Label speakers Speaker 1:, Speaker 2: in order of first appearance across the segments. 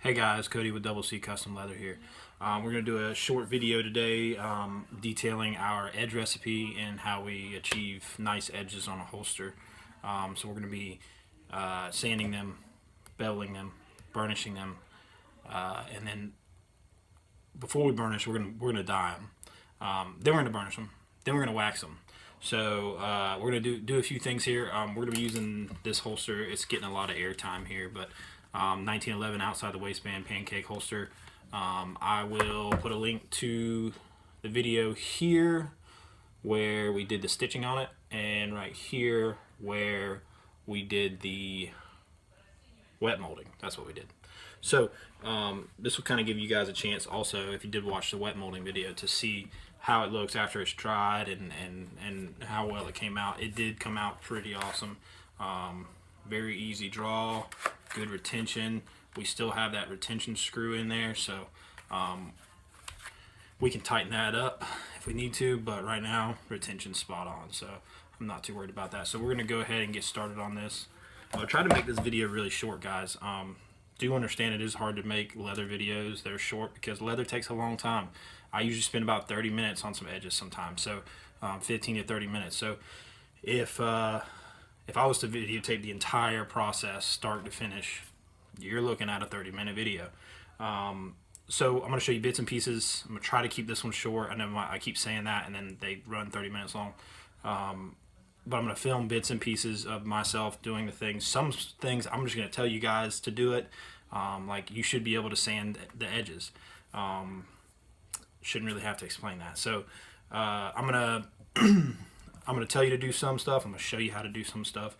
Speaker 1: Hey guys, Cody with Double C Custom Leather here. We're going to do a short video today detailing our edge recipe and how we achieve nice edges on a holster. So we're going to be sanding them, beveling them, burnishing them, and then before we burnish, we're gonna dye them. Then we're going to burnish them. Then we're going to wax them. So we're going to do a few things here. We're going to be using this holster. It's getting a lot of air time here, but 1911 outside the waistband pancake holster. I will put a link to the video here where we did the stitching on it, and right here where we did the wet molding. That's what we did. So this will kind of give you guys a chance also, if you did watch the wet molding video, to see how it looks after it's dried and how well it came out. It did come out pretty awesome. Very easy draw, good retention. We still have that retention screw in there, so we can tighten that up if we need to, but right now retention's spot on, so I'm not too worried about that. So we're gonna go ahead and get started on this. I'll try to make this video really short, guys. Do understand it is hard to make leather videos that are short because leather takes a long time. I usually spend about 30 minutes on some edges sometimes, so 15 to 30 minutes. So if I was to videotape the entire process, start to finish, you're looking at a 30-minute video. So I'm going to show you bits and pieces. I'm going to try to keep this one short. I know I keep saying that, and then they run 30 minutes long. But I'm going to film bits and pieces of myself doing the things. Some things I'm just going to tell you guys to do it. Like you should be able to sand the edges. Shouldn't really have to explain that. So I'm going to tell you to do some stuff. I'm going to show you how to do some stuff,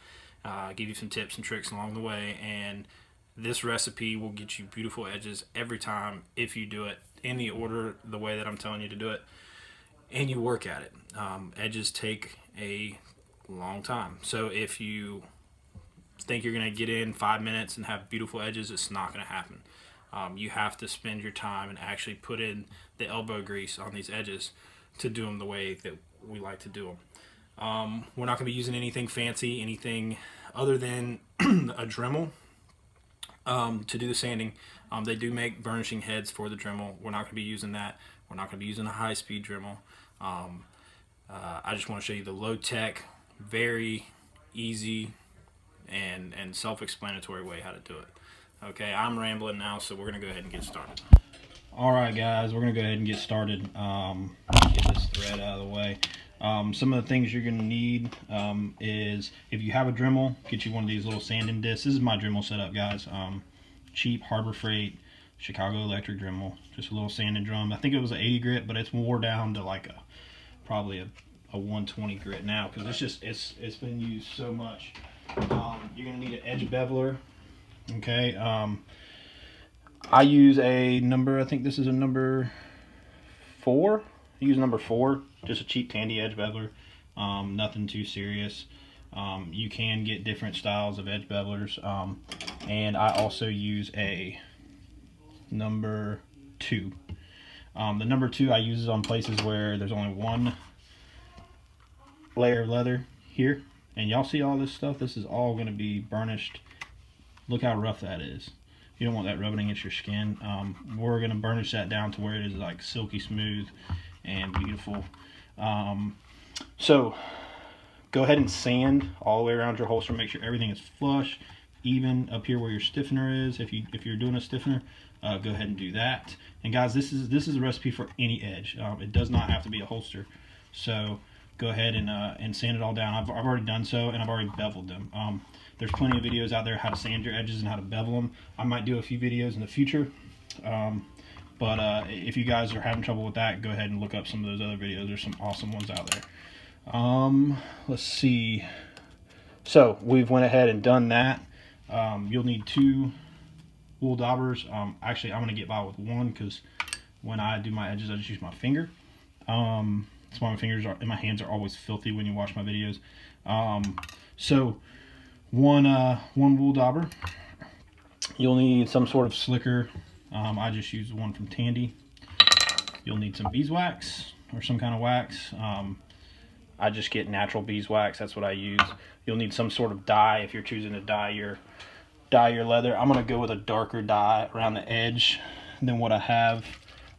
Speaker 1: give you some tips and tricks along the way, and this recipe will get you beautiful edges every time if you do it in the order, the way that I'm telling you to do it, and you work at it. Edges take a long time. So if you think you're going to get in 5 minutes and have beautiful edges, it's not going to happen. You have to spend your time and actually put in the elbow grease on these edges to do them the way that we like to do them. We're not going to be using anything fancy, anything other than a Dremel to do the sanding. They do make burnishing heads for the Dremel. We're not going to be using that. We're not going to be using a high-speed Dremel. I just want to show you the low-tech, very easy and self-explanatory way how to do it. Okay, I'm rambling now, so we're going to go ahead and get started. Alright guys, we're going to go ahead and get started. Get this thread out of the way. Some of the things you're going to need is, if you have a Dremel, get you one of these little sanding discs. This is my Dremel setup, guys. Cheap Harbor Freight Chicago electric Dremel. Just a little sanding drum. I think it was an 80 grit, but it's wore down to like probably a 120 grit now because it's been used so much. You're going to need an edge beveler. Okay. I use a number, I think this is a number 4. I use number 4, just a cheap Tandy edge beveler. Nothing too serious. You can get different styles of edge bevelers. And I also use a number 2. The number 2 I use it on places where there's only one layer of leather here. And y'all see all this stuff? This is all going to be burnished. Look how rough that is. You don't want that rubbing against your skin. We're going to burnish that down to where it is like silky smooth and beautiful. So go ahead and sand all the way around your holster. Make sure everything is flush, even up here where your stiffener is. If you're doing a stiffener, go ahead and do that. And guys, this is a recipe for any edge. It does not have to be a holster. So go ahead and sand it all down. I've already done so, and I've already beveled them. There's plenty of videos out there how to sand your edges and how to bevel them. I might do a few videos in the future. But if you guys are having trouble with that, go ahead and look up some of those other videos. There's some awesome ones out there. Let's see. So we've went ahead and done that. You'll need 2 wool daubers. Actually, I'm going to get by with 1 because when I do my edges, I just use my finger. That's why my hands are always filthy when you watch my videos. So one wool dauber. You'll need some sort of slicker. I just use one from Tandy. You'll need some beeswax or some kind of wax. I just get natural beeswax. That's what I use. You'll need some sort of dye if you're choosing to dye your dye your leather. I'm going to go with a darker dye around the edge than what I have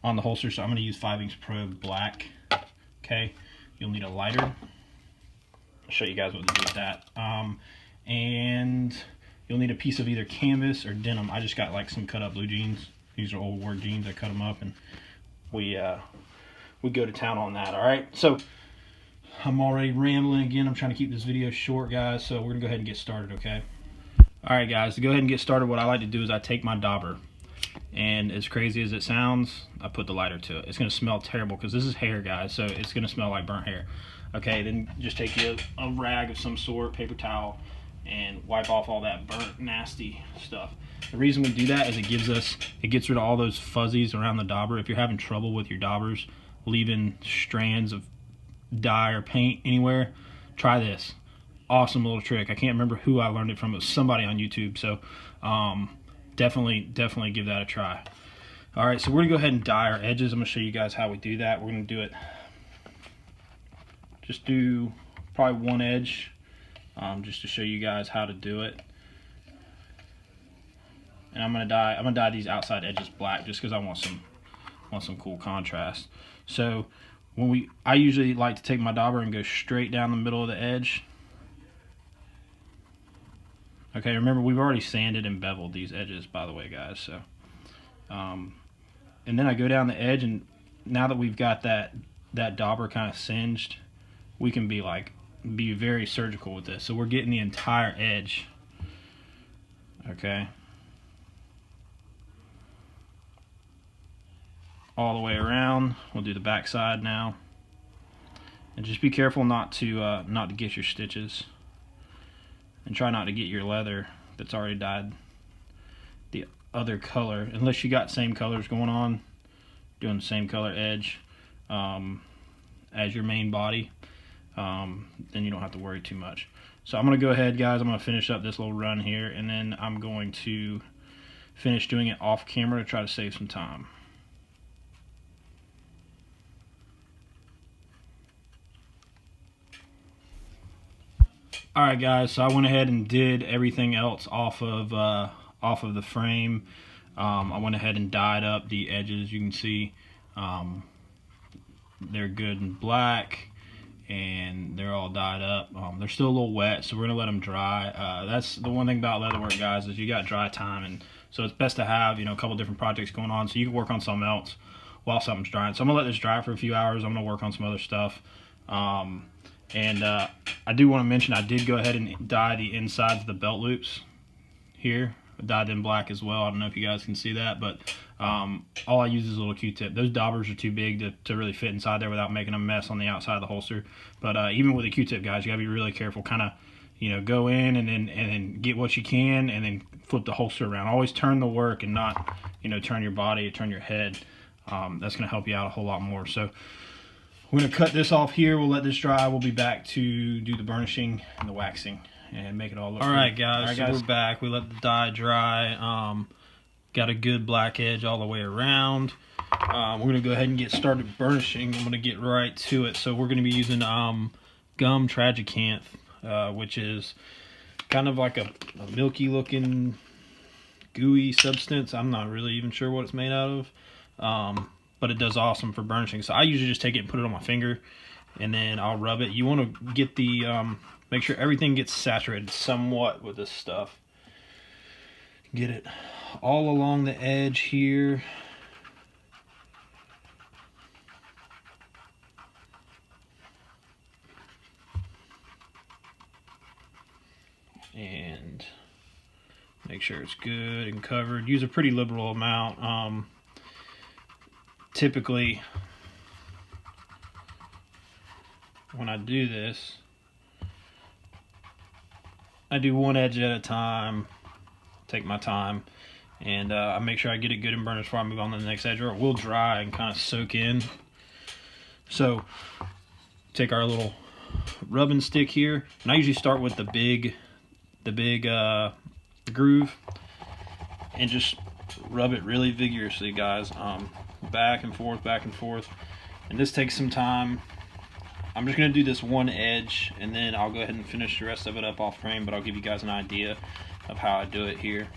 Speaker 1: on the holster, so I'm going to use 5 Pro Black. Okay, you'll need a lighter. I'll show you guys what to do with that. And you'll need a piece of either canvas or denim. I just got like some cut up blue jeans. These are old work jeans. I cut them up and we go to town on that. All right, so I'm already rambling again. I'm trying to keep this video short, guys, so we're gonna go ahead and get started. Okay, all right guys, to go ahead and get started, what I like to do is I take my dauber, and as crazy as it sounds, I put the lighter to it. It's gonna smell terrible because this is hair, guys, so it's gonna smell like burnt hair. Okay, then just take you a rag of some sort, paper towel, and wipe off all that burnt, nasty stuff. The reason we do that is it gets rid of all those fuzzies around the dauber. If you're having trouble with your daubers, leaving strands of dye or paint anywhere, try this. Awesome little trick. I can't remember who I learned it from. It was somebody on YouTube, so definitely give that a try. All right, so we're gonna go ahead and dye our edges. I'm gonna show you guys how we do that. We're gonna do it, just do probably one edge, just to show you guys how to do it. And I'm gonna dye these outside edges black just because I want some cool contrast. So I usually like to take my dauber and go straight down the middle of the edge. Okay, remember we've already sanded and beveled these edges, by the way, guys. So, and then I go down the edge, and now that we've got that dauber kind of singed, we can be very surgical with this. So we're getting the entire edge. Okay. All the way around. We'll do the back side now, and just be careful not to get your stitches, and try not to get your leather that's already dyed the other color, unless you got same colors going on, doing the same color edge as your main body. Then you don't have to worry too much. So I'm gonna go ahead, guys, I'm gonna finish up this little run here, and then I'm going to finish doing it off camera to try to save some time. Alright guys, so I went ahead and did everything else off of the frame. I went ahead and dyed up the edges. You can see they're good and black, and they're all dyed up. They're still a little wet, so we're gonna let them dry. That's the one thing about leatherwork, guys, is you got dry time, and so it's best to have, you know, a couple different projects going on so you can work on something else while something's drying. So I'm gonna let this dry for a few hours. I'm gonna work on some other stuff. And I do want to mention I did go ahead and dye the insides of the belt loops here. I dyed them black as well. I don't know if you guys can see that, but all I use is a little Q-tip. Those daubers are too big to really fit inside there without making a mess on the outside of the holster. But even with a Q-tip, guys, you gotta be really careful. Kind of, you know, go in and then get what you can, and then flip the holster around. Always turn the work and not, you know, turn your body, turn your head. That's gonna help you out a whole lot more. So we're going to cut this off here. We'll let this dry. We'll be back to do the burnishing and the waxing and make it all look good. Alright guys, so we're back. We let the dye dry. Got a good black edge all the way around. We're going to go ahead and get started burnishing. I'm going to get right to it. So we're going to be using gum Tragicanth, which is kind of like a milky looking gooey substance. I'm not really even sure what it's made out of. But it does awesome for burnishing. So I usually just take it and put it on my finger, and then I'll rub it. You want to get the make sure everything gets saturated somewhat with this stuff. Get it all along the edge here. And make sure it's good and covered. Use a pretty liberal amount. Typically, when I do this, I do one edge at a time, take my time, and I make sure I get it good and burnished before I move on to the next edge, or it will dry and kind of soak in. So, take our little rubbing stick here, and I usually start with the big groove, and just rub it really vigorously, guys. Back and forth, and this takes some time. I'm just going to do this one edge, and then I'll go ahead and finish the rest of it up off frame, but I'll give you guys an idea. of how I do it here.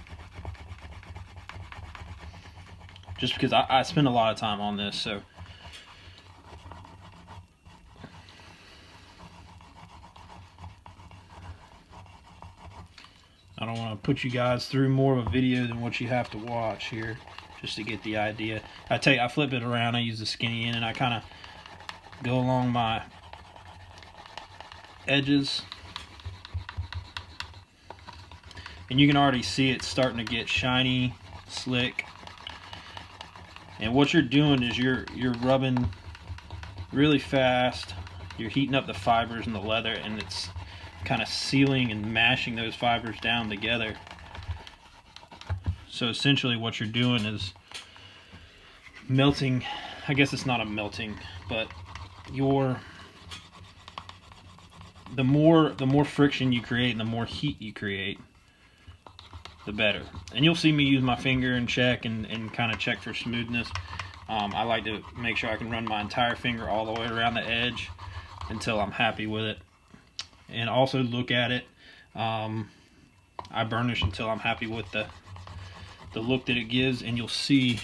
Speaker 1: Just because I spend a lot of time on this, so. I don't want to put you guys through more of a video than what you have to watch here, just to get the idea. I tell you, I flip it around, I use the skinny end, and I kind of go along my edges. And you can already see it starting to get shiny, slick. And what you're doing is you're rubbing really fast. You're heating up the fibers in the leather, and it's kind of sealing and mashing those fibers down together. So essentially what you're doing is melting, I guess it's not a melting, but the more friction you create and the more heat you create, the better. And you'll see me use my finger and check and kind of check for smoothness. I like to make sure I can run my entire finger all the way around the edge until I'm happy with it. And also look at it. I burnish until I'm happy with the look that it gives, and you'll see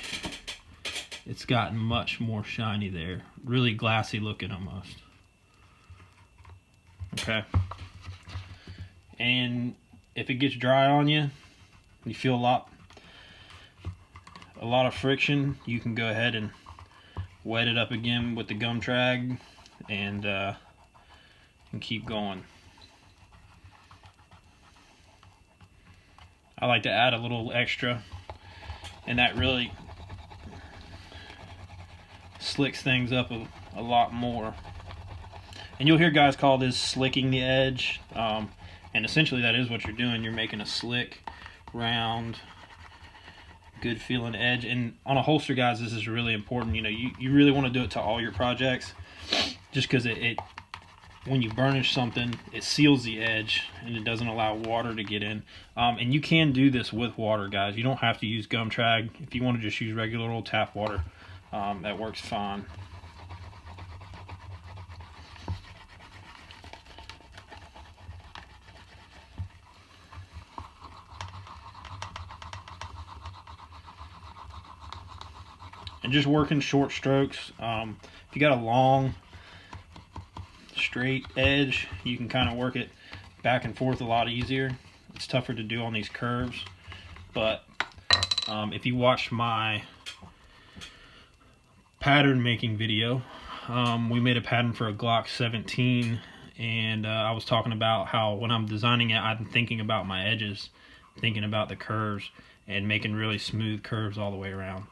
Speaker 1: it's gotten much more shiny there. Really glassy looking almost. Okay. And if it gets dry on you, you feel a lot of friction, you can go ahead and wet it up again with the gum trag and keep going. I like to add a little extra, and that really slicks things up a lot more. And you'll hear guys call this slicking the edge, and essentially that is what you're doing. You're making a slick, round, good feeling edge. And on a holster, guys, this is really important. You know, you really want to do it to all your projects, just because it when you burnish something, it seals the edge and it doesn't allow water to get in. And you can do this with water, guys. You don't have to use gum trag. If you want to just use regular old tap water, that works fine. And just working short strokes. If you got a long straight edge, you can kind of work it back and forth a lot easier. It's tougher to do on these curves, but if you watch my pattern making video, we made a pattern for a Glock 17, and I was talking about how when I'm designing it, I'm thinking about my edges, thinking about the curves, and making really smooth curves all the way around.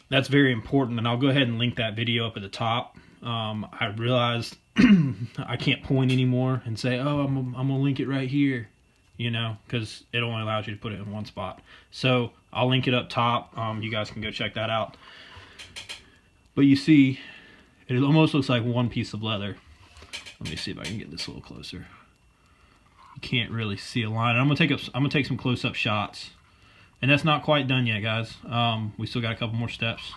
Speaker 1: That's very important, and I'll go ahead and link that video up at the top. I realized I can't point anymore and say, oh, I'm gonna link it right here, you know, because it only allows you to put it in one spot. So I'll link it up top. You guys can go check that out. But you see, it almost looks like one piece of leather. Let me see if I can get this a little closer. You can't really see a line. I'm gonna take some close-up shots. And that's not quite done yet, guys. We still got a couple more steps.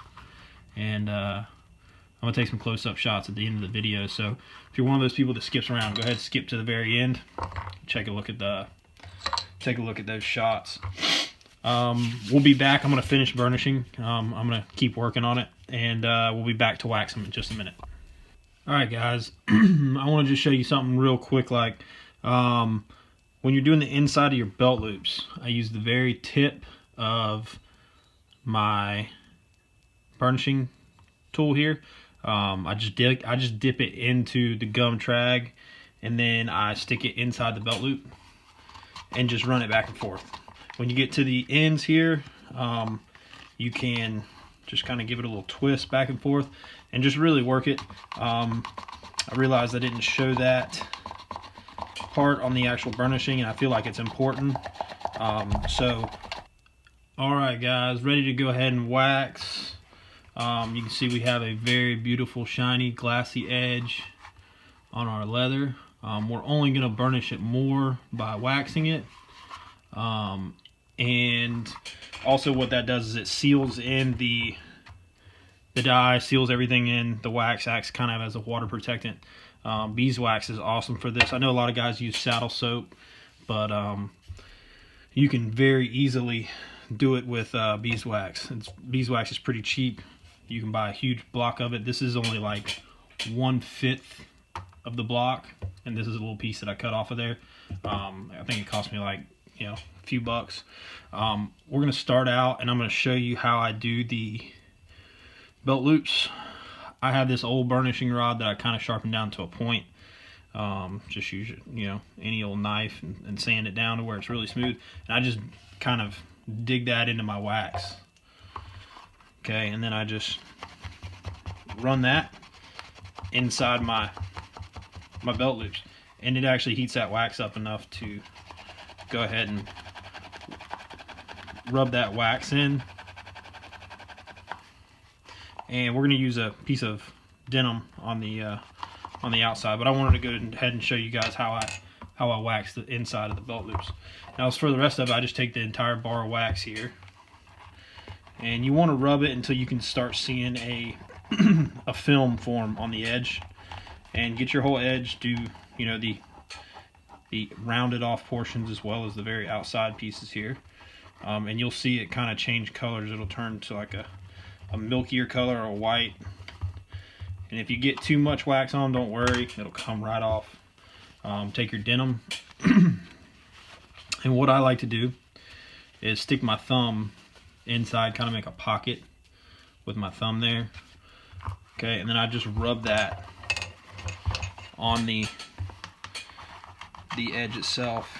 Speaker 1: And I'm going to take some close-up shots at the end of the video. So if you're one of those people that skips around, go ahead and skip to the very end. Take a look at those shots. We'll be back. I'm going to finish burnishing. I'm going to keep working on it. And we'll be back to wax them in just a minute. Alright, guys. I want to just show you something real quick. Like, when you're doing the inside of your belt loops, I use the very tip of my burnishing tool here. I just dip it into the gum trag, and then I stick it inside the belt loop and just run it back and forth. When you get to the ends here, you can just kind of give it a little twist back and forth and just really work it. I realized I didn't show that part on the actual burnishing, and I feel like it's important. Alright guys, ready to go ahead and wax. You can see we have a very beautiful shiny glassy edge on our leather. We're only going to burnish it more by waxing it, and also what that does is it seals in the dye, seals everything in. The wax acts kind of as a water protectant. Beeswax is awesome for this. I know a lot of guys use saddle soap, but you can very easily do it with beeswax. Beeswax is pretty cheap. You can buy a huge block of it. This is only like 1/5 of the block, and this is a little piece that I cut off of there. I think it cost me like, you know, a few bucks. We're gonna start out, and I'm gonna show you how I do the belt loops. I have this old burnishing rod that I kind of sharpened down to a point. Just use, you know, any old knife and sand it down to where it's really smooth. And I just kind of dig that into my wax. Okay, and then I just run that inside my belt loops, and it actually heats that wax up enough to go ahead and rub that wax in. And we're going to use a piece of denim on the outside, but I wanted to go ahead and show you guys how I wax the inside of the belt loops. Now, as for the rest of it, I just take the entire bar of wax here, and you want to rub it until you can start seeing a a film form on the edge, and get your whole edge, do, you know, the rounded off portions as well as the very outside pieces here, and you'll see it kind of change colors. It'll turn to like a milkier color or white. And if you get too much wax on, don't worry, it'll come right off. Take your denim, and what I like to do is stick my thumb inside, kind of make a pocket with my thumb there. Okay, and then I just rub that on the edge itself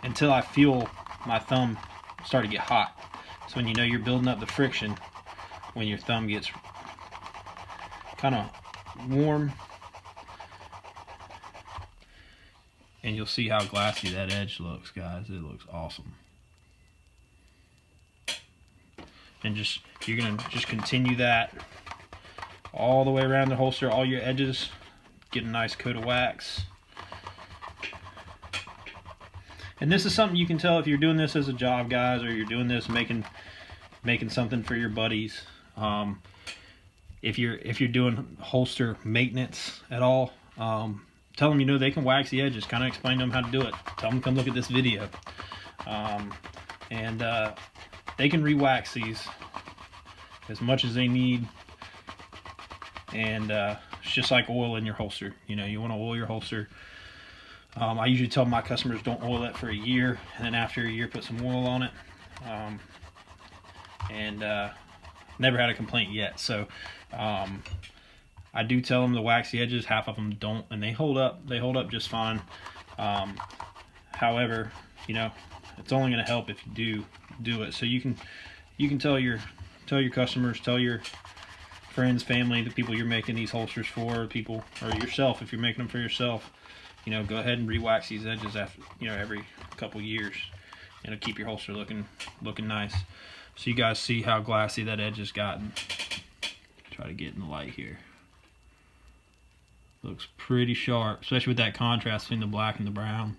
Speaker 1: until I feel my thumb start to get hot. So when you know you're building up the friction, when your thumb gets kind of warm, and you'll see how glassy that edge looks, guys. It looks awesome. And you're gonna just continue that all the way around the holster, all your edges. Get a nice coat of wax. And this is something you can tell if you're doing this as a job, guys, or you're doing this making something for your buddies. If you're doing holster maintenance at all, tell them, you know, they can wax the edges. Kind of explain to them how to do it. Tell them, come look at this video, and they can re-wax these as much as they need. And it's just like oil in your holster. You know, you want to oil your holster. I usually tell my customers, don't oil it for a year, and then after a year put some oil on it. Never had a complaint yet. So I do tell them to wax the edges. Half of them don't, and they hold up just fine. However, you know, it's only going to help if you do it. So you can tell your customers, tell your friends, family, the people you're making these holsters for, people, or yourself if you're making them for yourself. You know, go ahead and re-wax these edges after, you know, every couple years. It'll keep your holster looking nice. So you guys see how glassy that edge has gotten. Try to get in the light here. Looks pretty sharp, especially with that contrast between the black and the brown.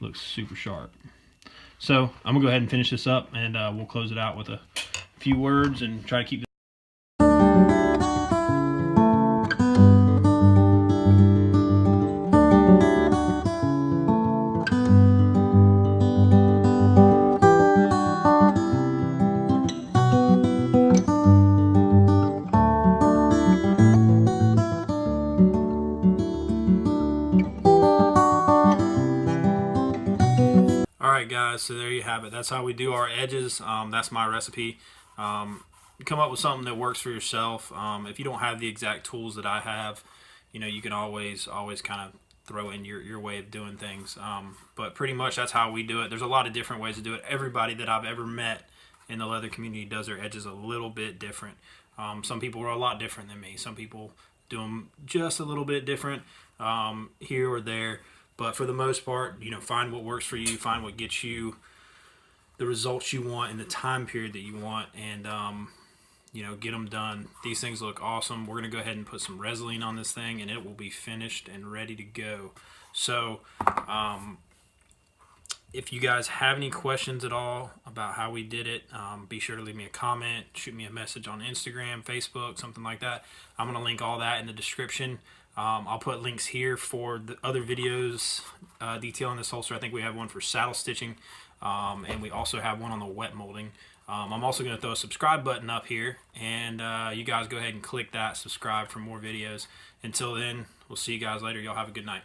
Speaker 1: Looks super sharp. So I'm gonna go ahead and finish this up, and we'll close it out with a few words and try to keep Alright guys, so there you have it. That's how we do our edges. That's my recipe. Come up with something that works for yourself. If you don't have the exact tools that I have, you know, you can always kind of throw in your way of doing things. But pretty much that's how we do it. There's a lot of different ways to do it. Everybody that I've ever met in the leather community does their edges a little bit different. Some people are a lot different than me. Some people do them just a little bit different here or there. But for the most part, you know, find what works for you, find what gets you the results you want in the time period that you want, and you know, get them done. These things look awesome. We're gonna go ahead and put some Resin on this thing, and it will be finished and ready to go. So If you guys have any questions at all about how we did it, be sure to leave me a comment, shoot me a message on Instagram, Facebook, something like that. I'm going to link all that in the description. I'll put links here for the other videos detailing this holster. I think we have one for saddle stitching, and we also have one on the wet molding. I'm also going to throw a subscribe button up here, and you guys go ahead and click that, subscribe for more videos. Until then, we'll see you guys later. Y'all have a good night.